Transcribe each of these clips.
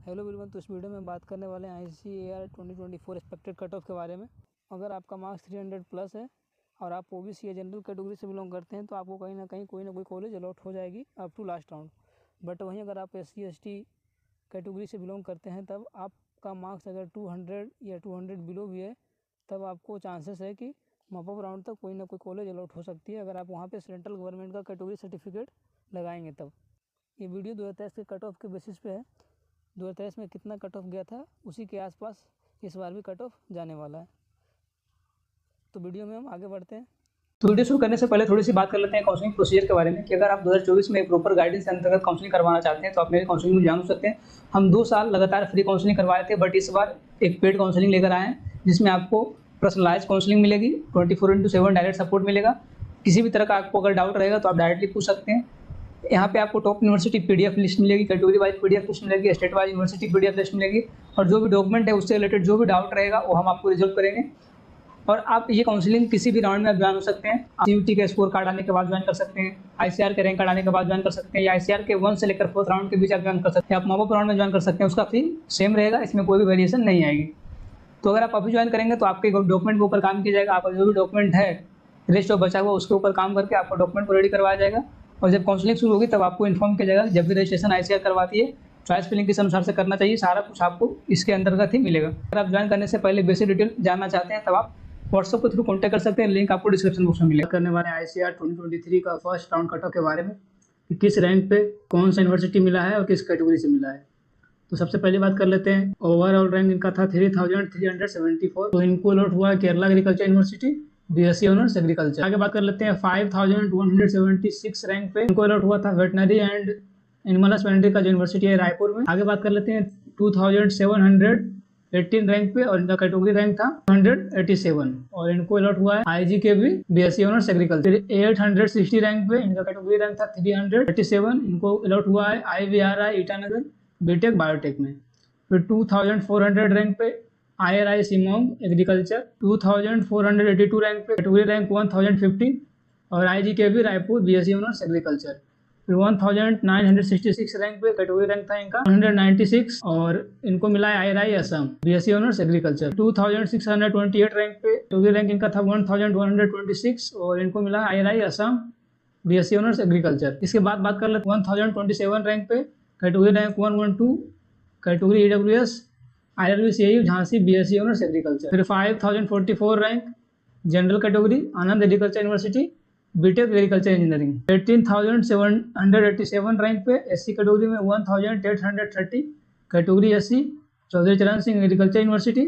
Hello everyone. तो इस video में बात करने वाले हैं ICAR 2024 एक्सपेक्टेड कट ऑफ के बारे में। अगर आपका मार्क्स 300 प्लस है और आप OBC या जनरल कैटेगरी से बिलोंग करते हैं तो आपको कहीं ना कहीं कोई ना कोई कॉलेज अलॉट हो जाएगी up to last round. But वहीं अगर आप SC ST कैटेगरी से बिलोंग करते हैं तब आपका मार्क्स अगर 200 या 200 बिलो भी है तब आपको चांसेस है कि मॉप अप राउंड तक कोई ना कोई कॉलेज अलॉट हो सकती है अगर आप वहाँ पे सेंट्रल गवर्नमेंट का कैटेगरी सर्टिफिकेट लगाएंगे तब। ये वीडियो 2023 के कट ऑफ के बेसिस पे है। 2023 में कितना कट ऑफ गया था उसी के आसपास इस बार भी कट ऑफ जाने वाला है। तो वीडियो में हम आगे बढ़ते हैं। तो वीडियो शुरू करने से पहले थोड़ी सी बात कर लेते हैं काउंसलिंग प्रोसीजर के बारे में कि अगर आप 2024 में एक प्रॉपर गाइडेंस के अंतर्गत काउंसलिंग करवाना चाहते हैं तो आप मेरे काउंसलिंग में जान सकते हैं। हम 2 साल लगातार फ्री काउंसलिंग करवाए थे, बट इस बार एक पेड काउंसलिंग लेकर आए हैं जिसमें आपको पर्सनलाइज काउंसलिंग मिलेगी, 24/7 डायरेक्ट सपोर्ट मिलेगा। किसी भी तरह का आपको अगर डाउट रहेगा तो आप डायरेक्टली पूछ सकते हैं। यहाँ पे आपको टॉप यूनिवर्सिटी PDF लिस्ट मिलेगी, कैटेगरी वाइज PDF लिस्ट मिलेगी, state wise university PDF list मिलेगी और जो भी डॉक्यूमेंट है उससे रिलेटेड जो भी डाउट रहेगा वो हम आपको रिजॉल्व करेंगे। और आप ये काउंसलिंग किसी भी राउंड में आप ज्वाइन हो सकते हैं। CUT के स्कोर कार्ड आने के बाद ज्वाइन कर सकते हैं, ICAR के रैंक कार्ड आने के बाद ज्वाइन कर सकते हैं, या ICAR के 1 से लेकर 4th राउंड के बीच आप ज्वाइन कर सकते हैं। आप मॉप अप राउंड में ज्वाइन कर सकते हैं, उसका फी सेम रहेगा, इसमें कोई भी वेरिएशन नहीं आएगी। तो अगर आप अभी ज्वाइन करेंगे तो आपके डॉक्यूमेंट के ऊपर काम किया जाएगा। आपका जो भी डॉक्यूमेंट है लिस्ट ऑफ बचा हुआ उसके ऊपर काम करके आपको डॉक्यूमेंट को रेडी करवाया जाएगा और जब काउंसलिंग शुरू होगी तब आपको इन्फॉर्म किया जाएगा। जब भी रजिस्ट्रेशन ICAR करवाती है चॉइस फिलिंग किस अनुसार से करना चाहिए, सारा कुछ आपको इसके अंतर्गत ही मिलेगा। अगर आप ज्वाइन करने से पहले बेसिक डिटेल जानना चाहते हैं तब आप व्हाट्सएप के थ्रू कॉन्टैक्ट कर सकते हैं, लिंक आपको डिस्क्रिप्शन बॉक्स में मिलेगा। करने वाले हैं ICAR 2023 का फर्स्ट राउंड कट ऑफ के बारे में कि किस रैंक पे कौन सा यूनिवर्सिटी मिला है और किस कैटेगरी से मिला है। तो सबसे पहले बात कर लेते हैं, ओवरऑल रैंक इनका था 3374। तो इनको अलॉट हुआ है Kerala agriculture university, BSc honours agriculture. आगे बात कर लेते हैं 5176 रैंक पे इनको अलॉट हुआ था वेटनरी एंड एनिमल हस्बेंड्री का जो यूनिवर्सिटी है रायपुर में। आगे बात कर लेते हैं 2718 रैंक पे और इनका कैटेगरी रैंक था 187 और इनको अलॉट हुआ है IGKB BSc honours agriculture. 860 rank पे इनका कैटेगरी रैंक था 337, इनको अलॉट हुआ है IVRI ईटानगर बीटेक बायोटेक में। फिर 2400 रैंक पे IRI शिमोंग एग्रीकल्चर, 2482 रैंक पे कैटेगरी रैंक 1050 और IGKB Raipur BSc honours agriculture. फिर 1966 रैंक पे कैटेगरी रैंक था इनका 196 और इनको मिला है IRI Assam BSc honours agriculture. 2628 rank पे कैटेगरी रैंक इनका था 1126 और इनको मिला है IRI Assam BSc honours agriculture. इसके बाद बात कर लेते 1027 रैंक पे category rank 112 category EWS IRBCAU Jhansi BSc honours agriculture. फिर 5044 rank general category Anand agriculture university B Tech agriculture engineering. 18787 rank पे SC कैटेगरी में 1830 category SC Chaudhary Charan Singh agriculture university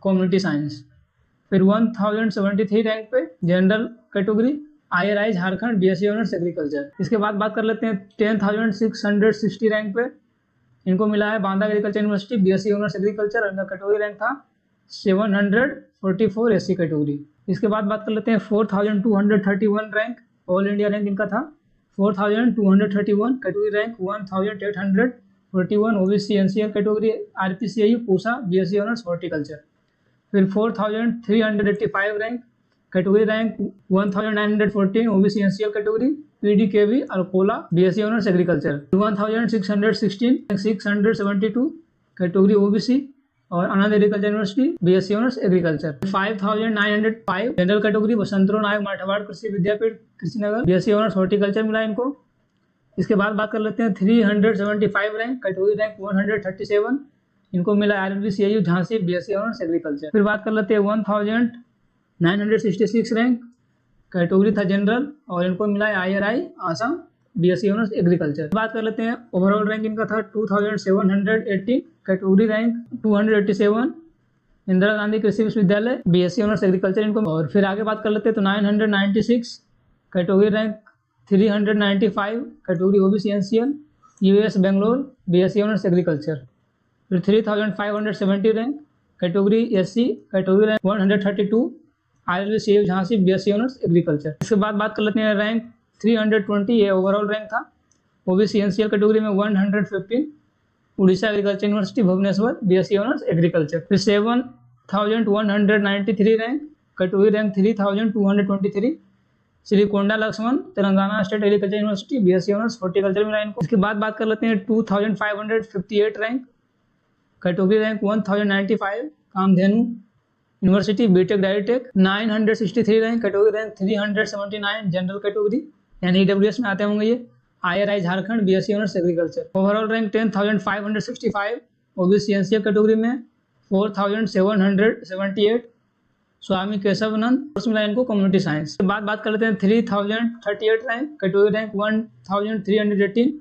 community science. फिर 1073 रैंक पे general category IRI Jharkhand BSc honours agriculture. इसके बाद बात कर लेते हैं 10660 रैंक पे इनको मिला है Banda agriculture university BSc honours agriculture और इनका कैटेगरी रैंक था 744 SC कैटेगरी। इसके बाद बात कर लेते हैं 4231 रैंक ऑल इंडिया रैंक इनका था 4231 category rank 1841 OBC NCL category RPCAU Pusa BSc honours horticulture. फिर 4385 rank category rank 1914 OBC NCL category PDKB Akola BSc honours agriculture. 1616 672 category OBC और Anand agriculture university BSc honours agriculture. 5905 general category Vasantrao Naik Marathwada Krishi Vidyapeeth Krishinagar BSc honours horticulture मिला इनको। इसके बाद बात कर लेते हैं 375 रैंक कैटेगरी रैंक 137 इनको मिला IRBCAU Jhansi BSc honours agriculture. फिर बात कर लेते हैं 1966 रैंक कैटेगरी था जनरल और इनको मिला है IRI Assam BSc honours agriculture. बात कर लेते हैं ओवरऑल रैंक इनका था 2780 कैटेगरी रैंक 287 इंदिरा गांधी कृषि विश्वविद्यालय BSc ऑनर्स एग्रीकल्चर इनको। और फिर आगे बात कर लेते हैं तो 996 category rank 395 category OBC NCL US Bangalore BSc honours agriculture. फिर 3570 rank category SC category rank 132 IRBCAU Jhansi BSc honours agriculture. इसके बाद बात कर लेते हैं रैंक 320 ये ओवरऑल रैंक था OBC NCL कैटेगरी में 115 Odisha agriculture university Bhubaneswar BSc honours agriculture. फिर 7193 rank category rank 3223 Srikonda Laxman Telangana state agriculture university BSc honours horticulture मिला इनको। इसके बाद बात कर लेते हैं 2558 rank category rank 1095 Kamdhenu university BTech dairy tech. 963 rank category rank 379 general category यानी ईडब्ल्यूएस में आते होंगे ये। IRI Jharkhand BSc honours agriculture. Overall rank 10,565 OBC NCL category में 4,778 स्वामी केशवानंद मिला इनको कम्युनिटी साइंस। बात कर लेते हैं 3,038 rank category rank 1,318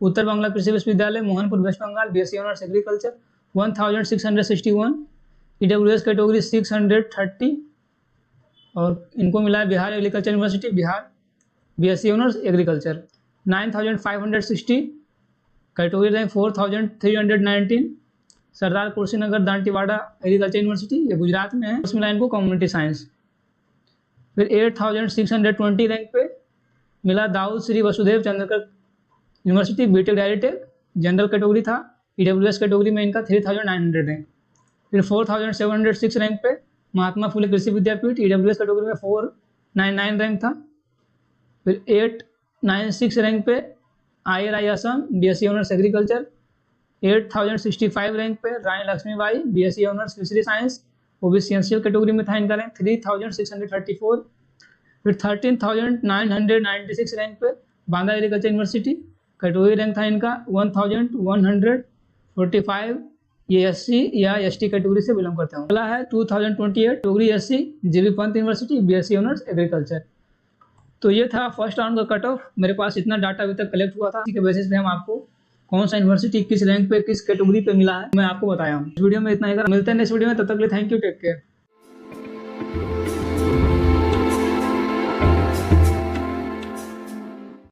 Uttar Bangla Krishi Vishwavidyalaya Mohanpur West Bengal BSc honours agriculture. 1,661 EWS category 630 और इनको मिला है Bihar agriculture university Bihar BSc honours agriculture. 9,560 category rank 4,319 Sardar Krushinagar Dantiwada agriculture university ये गुजरात में है, उसमें मिला इनको कम्युनिटी साइंस। फिर 8,620 रैंक पे मिला Dau Shri Vasudev Chandrakar university BTech dairy tech general category था। ईडब्ल्यूएस कैटेगरी में इनका 3,900 रैंक। फिर 4,706 रैंक पे महात्मा फुले कृषि विद्यापीठ ईडब्ल्यूएस कैटेगरी में 499 रैंक था। फिर 896 रैंक पे IRI Assam BSc honours agriculture. 8,065 rank पे Rani Laxmibai BSc honours fishery science OBC NCL category में था इनका रैंक 3,634। फिर 13,996 रैंक पे Banda agriculture university category rank था इनका 1,145 ये SC या ST कैटेगरी से बिलोंग करते हैं। अगला है 2028 category SC GB Pant university BSc honours agriculture. तो ये था फर्स्ट राउंड का कट ऑफ। मेरे पास इतना डाटा अभी तक कलेक्ट हुआ था, इसी के बेसिस पे हम आपको कौन सा यूनिवर्सिटी किस रैंक पे किस कैटेगरी पे मिला है मैं आपको बताया हूँ। इस वीडियो में इतना ही। मिलते हैं नेक्स्ट वीडियो में, तब तक के लिए थैंक यू, टेक केयर।